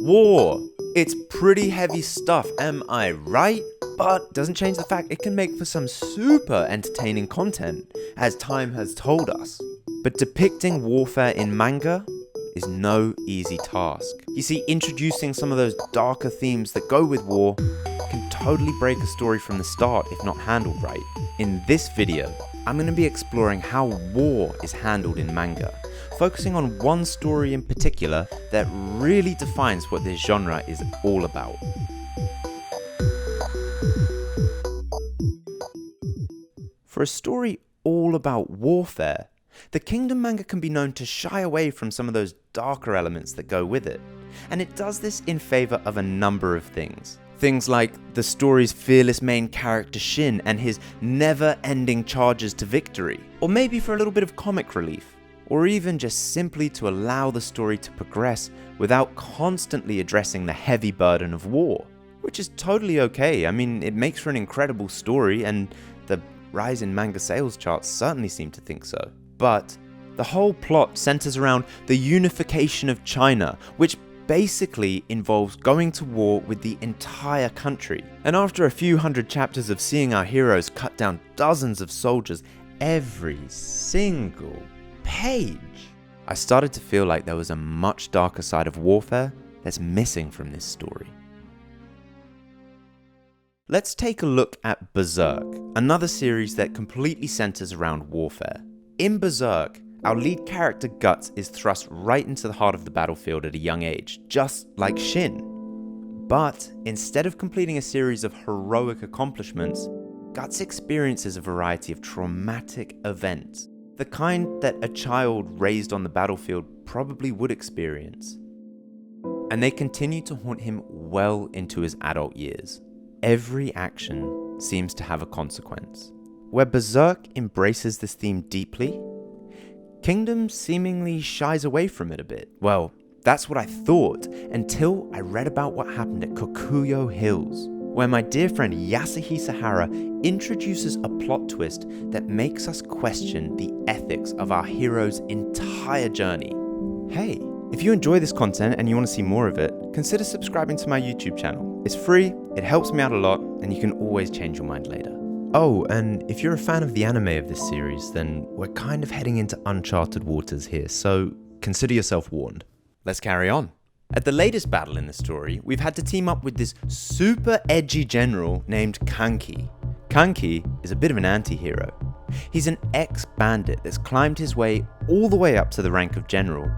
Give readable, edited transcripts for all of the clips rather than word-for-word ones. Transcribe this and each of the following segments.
War. It's pretty heavy stuff, am I right? But doesn't change the fact it can make for some super entertaining content, as time has told us. But depicting warfare in manga is no easy task. You see, introducing some of those darker themes that go with war can totally break a story from the start if not handled right. In this video, I'm going to be exploring how war is handled in manga, focusing on one story in particular that really defines what this genre is all about. For a story all about warfare, the Kingdom manga can be known to shy away from some of those darker elements that go with it, and it does this in favour of a number of things. Things like the story's fearless main character Shin and his never-ending charges to victory, or maybe for a little bit of comic relief, or even just simply to allow the story to progress without constantly addressing the heavy burden of war, which is totally okay. I mean, it makes for an incredible story, and the rise in manga sales charts certainly seem to think so. But the whole plot centers around the unification of China, which basically involves going to war with the entire country. And after a few hundred chapters of seeing our heroes cut down dozens of soldiers every single page, I started to feel like there was a much darker side of warfare that's missing from this story. Let's take a look at Berserk, another series that completely centers around warfare. In Berserk, our lead character Guts is thrust right into the heart of the battlefield at a young age, just like Shin. But instead of completing a series of heroic accomplishments, Guts experiences a variety of traumatic events, the kind that a child raised on the battlefield probably would experience. And they continue to haunt him well into his adult years. Every action seems to have a consequence. Where Berserk embraces this theme deeply, Kingdom seemingly shies away from it a bit. Well, that's what I thought until I read about what happened at Kokuyo Hills, where my dear friend Yasuhi Sahara introduces a plot twist that makes us question the ethics of our hero's entire journey. Hey, if you enjoy this content and you want to see more of it, consider subscribing to my YouTube channel. It's free, it helps me out a lot, and you can always change your mind later. Oh, and if you're a fan of the anime of this series, then we're kind of heading into uncharted waters here, so consider yourself warned. Let's carry on. At the latest battle in the story, we've had to team up with this super edgy general named Kanki. Kanki is a bit of an anti-hero. He's an ex-bandit that's climbed his way all the way up to the rank of general,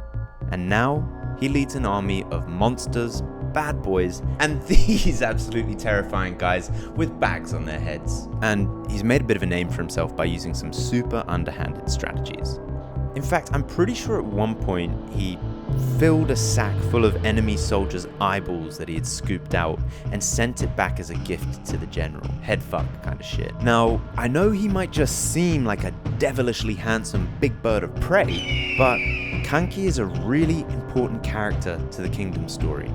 and now he leads an army of monsters, bad boys, and these absolutely terrifying guys with bags on their heads. And he's made a bit of a name for himself by using some super underhanded strategies. In fact, I'm pretty sure at one point he filled a sack full of enemy soldiers' eyeballs that he had scooped out and sent it back as a gift to the general. Headfuck kind of shit. Now, I know he might just seem like a devilishly handsome big bird of prey, but Kanki is a really important character to the Kingdom story.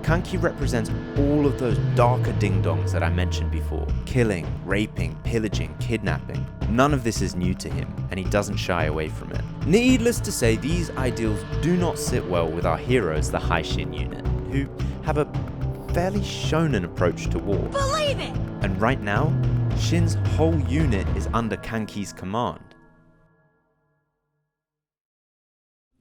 Kanki represents all of those darker ding-dongs that I mentioned before. Killing, raping, pillaging, kidnapping. None of this is new to him, and he doesn't shy away from it. Needless to say, these ideals do not sit well with our heroes, the Haishin unit, who have a fairly shonen approach to war. Believe it! And right now, Shin's whole unit is under Kanki's command.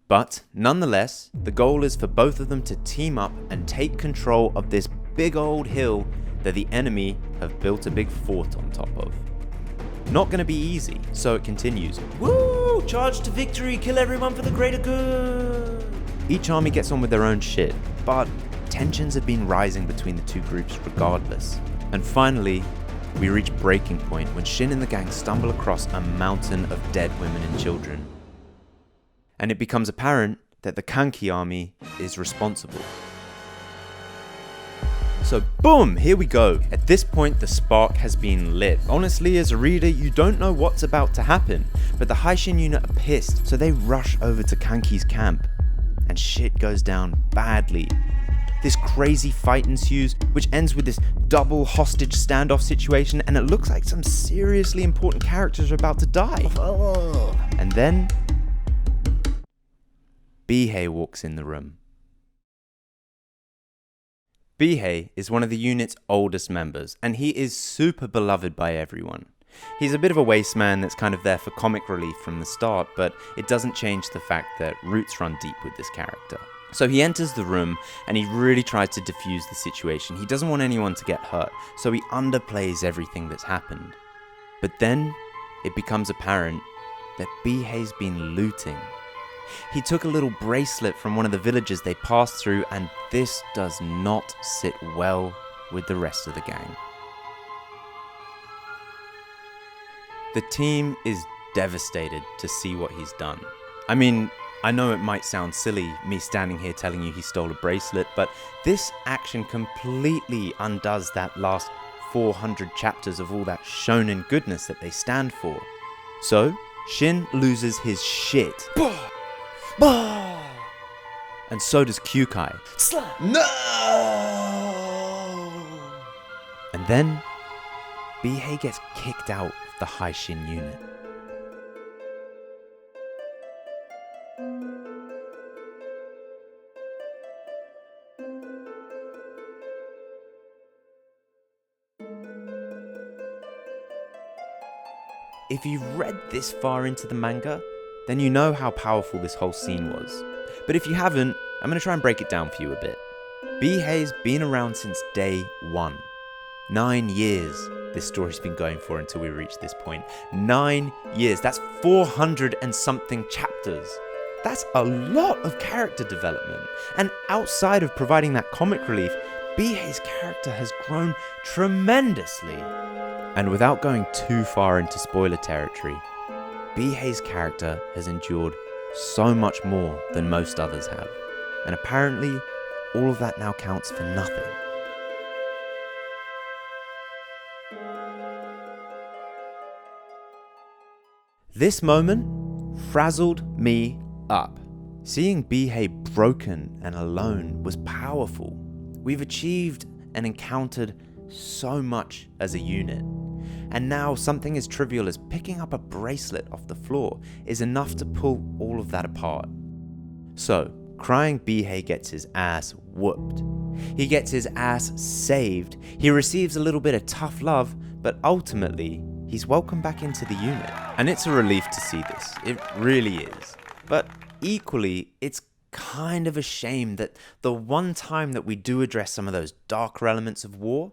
But nonetheless, the goal is for both of them to team up and take control of this big old hill that the enemy have built a big fort on top of. Not gonna be easy, so it continues. Woo! Charge to victory, kill everyone for the greater good! Each army gets on with their own shit, but tensions have been rising between the two groups regardless. And finally, we reach breaking point when Shin and the gang stumble across a mountain of dead women and children. And it becomes apparent that the Kanki army is responsible. So boom, here we go. At this point, the spark has been lit. Honestly, as a reader, you don't know what's about to happen, but the Haishin unit are pissed, so they rush over to Kanki's camp, and shit goes down badly. This crazy fight ensues, which ends with this double hostage standoff situation, and it looks like some seriously important characters are about to die. And then Bihei walks in the room. Bihei is one of the unit's oldest members, and he is super beloved by everyone. He's a bit of a waste man that's kind of there for comic relief from the start, but it doesn't change the fact that roots run deep with this character. So he enters the room and he really tries to defuse the situation. He doesn't want anyone to get hurt, so he underplays everything that's happened. But then it becomes apparent that Bihei's been looting. He took a little bracelet from one of the villages they passed through, and this does not sit well with the rest of the gang. The team is devastated to see what he's done. I mean, I know it might sound silly, me standing here telling you he stole a bracelet, but this action completely undoes that last 400 chapters of all that shonen goodness that they stand for. So, Shin loses his shit. And so does Kyukai. No! And then, Bihei gets kicked out of the Haishin unit. If you've read this far into the manga, then you know how powerful this whole scene was. But if you haven't, I'm going to try and break it down for you a bit. Bihei's been around since day one. 9 years this story's been going for until we reach this point. 9 years, that's 400 and something chapters. That's a lot of character development. And outside of providing that comic relief, Bihei's character has grown tremendously. And without going too far into spoiler territory, Bihei's character has endured so much more than most others have. And apparently, all of that now counts for nothing. This moment frazzled me up. Seeing Bihei broken and alone was powerful. We've achieved and encountered so much as a unit. And now something as trivial as picking up a bracelet off the floor is enough to pull all of that apart. So, crying Bihei gets his ass whooped. He gets his ass saved. He receives a little bit of tough love, but ultimately, he's welcomed back into the unit. And it's a relief to see this. It really is. But equally, it's kind of a shame that the one time that we do address some of those darker elements of war,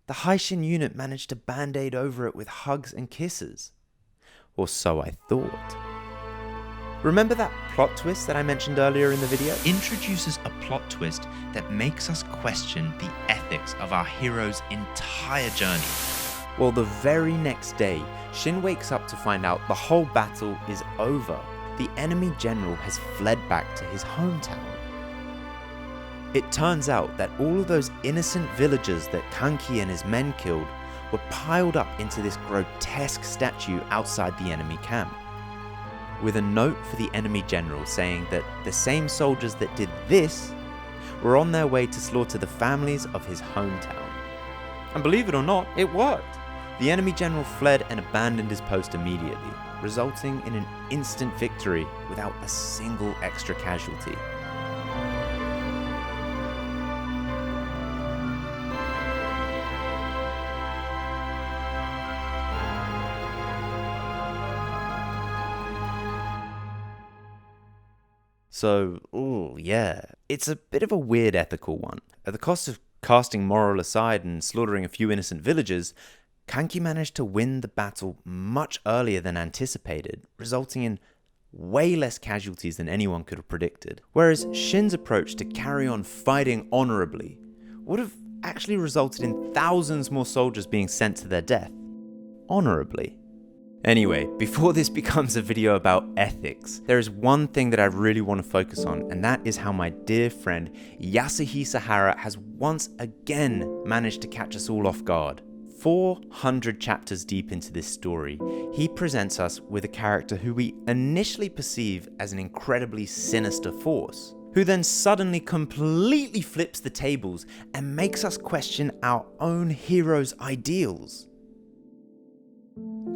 the Haishin unit managed to band-aid over it with hugs and kisses. Or so I thought. Remember that plot twist that I mentioned earlier in the video? Introduces a plot twist that makes us question the ethics of our hero's entire journey. Well, the very next day, Shin wakes up to find out the whole battle is over. The enemy general has fled back to his hometown. It turns out that all of those innocent villagers that Kanki and his men killed were piled up into this grotesque statue outside the enemy camp, with a note for the enemy general saying that the same soldiers that did this were on their way to slaughter the families of his hometown. And believe it or not, it worked. The enemy general fled and abandoned his post immediately, resulting in an instant victory without a single extra casualty. So, yeah, it's a bit of a weird ethical one. At the cost of casting moral aside and slaughtering a few innocent villagers, Kanki managed to win the battle much earlier than anticipated, resulting in way less casualties than anyone could have predicted. Whereas Shin's approach to carry on fighting honorably would have actually resulted in thousands more soldiers being sent to their death. Honorably. Anyway, before this becomes a video about ethics, there is one thing that I really want to focus on, and that is how my dear friend Yasuhisa Hara has once again managed to catch us all off guard. 400 chapters deep into this story, he presents us with a character who we initially perceive as an incredibly sinister force, who then suddenly completely flips the tables and makes us question our own hero's ideals.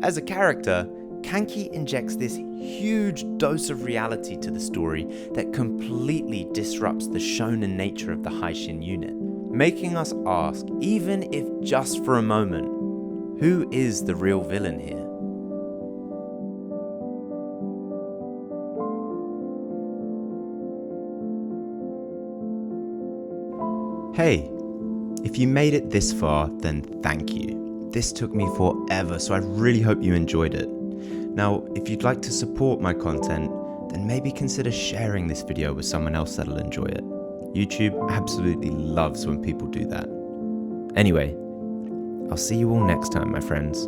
As a character, Kanki injects this huge dose of reality to the story that completely disrupts the shonen nature of the Haishin unit, making us ask, even if just for a moment, who is the real villain here? Hey, if you made it this far, then thank you. This took me forever, so I really hope you enjoyed it. Now, if you'd like to support my content, then maybe consider sharing this video with someone else that'll enjoy it. YouTube absolutely loves when people do that. Anyway, I'll see you all next time, my friends.